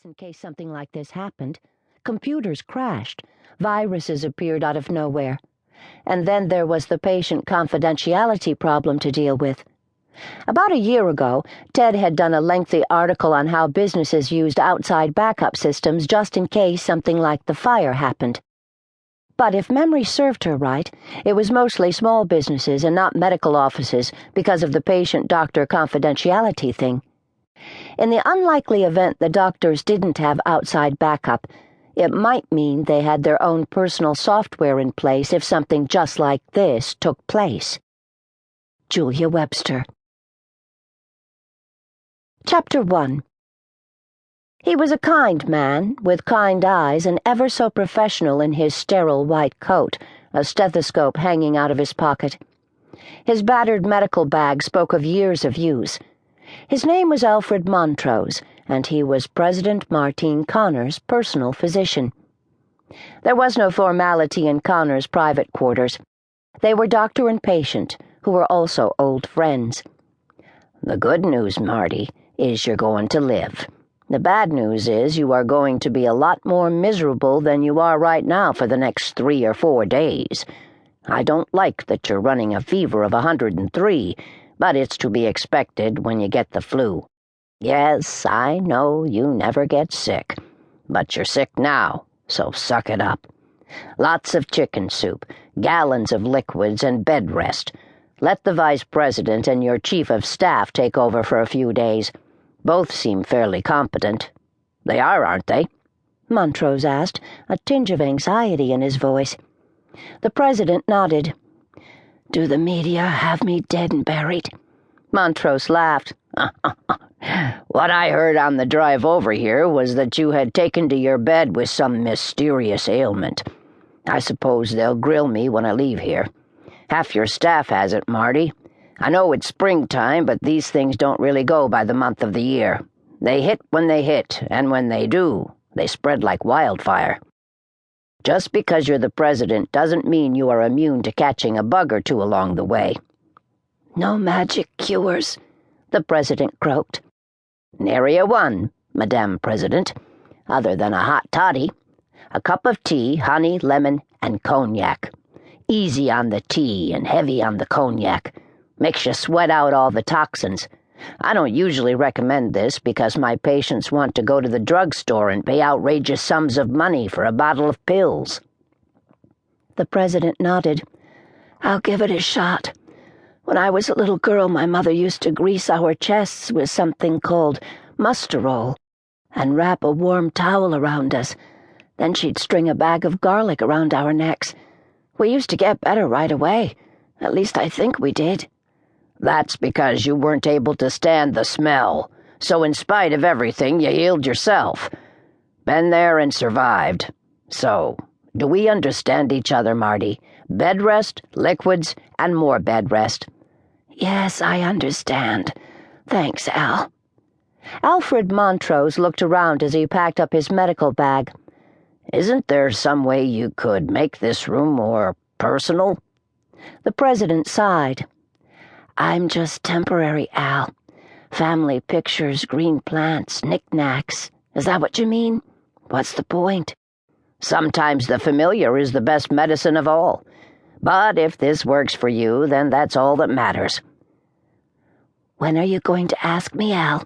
In case something like this happened, computers crashed, viruses appeared out of nowhere, and then there was the patient confidentiality problem to deal with. About a year ago, Ted had done a lengthy article on how businesses used outside backup systems just in case something like the fire happened. But if memory served her right, it was mostly small businesses and not medical offices because of the patient-doctor confidentiality thing. In the unlikely event the doctors didn't have outside backup, it might mean they had their own personal software in place if something just like this took place. Julia Webster. Chapter 1. He was a kind man, with kind eyes and ever so professional in his sterile white coat, a stethoscope hanging out of his pocket. His battered medical bag spoke of years of use. His name was Alfred Montrose, and he was President Martine Connor's personal physician. There was no formality in Connor's private quarters. They were doctor and patient, who were also old friends. "The good news, Marty, is you're going to live. The bad news is you are going to be a lot more miserable than you are right now for the next 3 or 4 days. I don't like that you're running a fever of 103, but it's to be expected when you get the flu. Yes, I know you never get sick, but you're sick now, so suck it up. Lots of chicken soup, gallons of liquids, and bed rest. Let the vice president and your chief of staff take over for a few days. Both seem fairly competent. They are, aren't they?" Montrose asked, a tinge of anxiety in his voice. The president nodded. "Do the media have me dead and buried?" Montrose laughed. "What I heard on the drive over here was that you had taken to your bed with some mysterious ailment. I suppose they'll grill me when I leave here. Half your staff has it, Marty. I know it's springtime, but these things don't really go by the month of the year. They hit when they hit, and when they do, they spread like wildfire. Just because you're the president doesn't mean you are immune to catching a bug or two along the way." "No magic cures," the president croaked. "Nary a one, Madame President, other than a hot toddy. A cup of tea, honey, lemon, and cognac. Easy on the tea and heavy on the cognac. Makes you sweat out all the toxins. I don't usually recommend this because my patients want to go to the drugstore and pay outrageous sums of money for a bottle of pills." The president nodded. "I'll give it a shot. When I was a little girl, my mother used to grease our chests with something called musterol and wrap a warm towel around us. Then she'd string a bag of garlic around our necks. We used to get better right away. At least I think we did." "That's because you weren't able to stand the smell, so in spite of everything you healed yourself. Been there and survived. So, do we understand each other, Marty? Bed rest, liquids, and more bed rest." "Yes, I understand. Thanks, Al." Alfred Montrose looked around as he packed up his medical bag. "Isn't there some way you could make this room more personal?" The president sighed. "I'm just temporary, Al. Family pictures, green plants, knickknacks. Is that what you mean? What's the point?" "Sometimes the familiar is the best medicine of all. But if this works for you, then that's all that matters." "When are you going to ask me, Al?"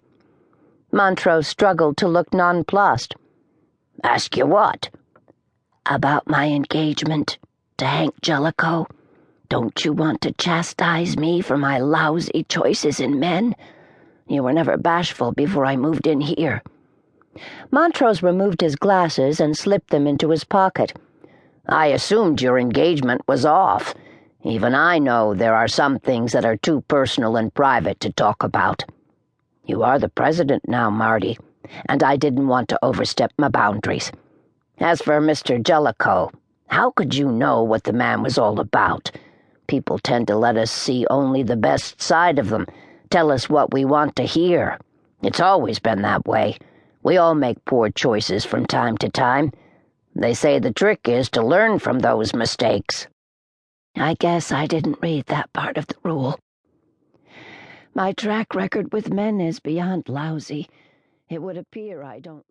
Montrose struggled to look nonplussed. "Ask you what?" "About my engagement to Hank Jellicoe. Don't you want to chastise me for my lousy choices in men? You were never bashful before I moved in here." Montrose removed his glasses and slipped them into his pocket. "I assumed your engagement was off. Even I know there are some things that are too personal and private to talk about. You are the president now, Marty, and I didn't want to overstep my boundaries. As for Mr. Jellicoe, how could you know what the man was all about? People tend to let us see only the best side of them, tell us what we want to hear. It's always been that way. We all make poor choices from time to time. They say the trick is to learn from those mistakes." "I guess I didn't read that part of the rule. My track record with men is beyond lousy. It would appear I don't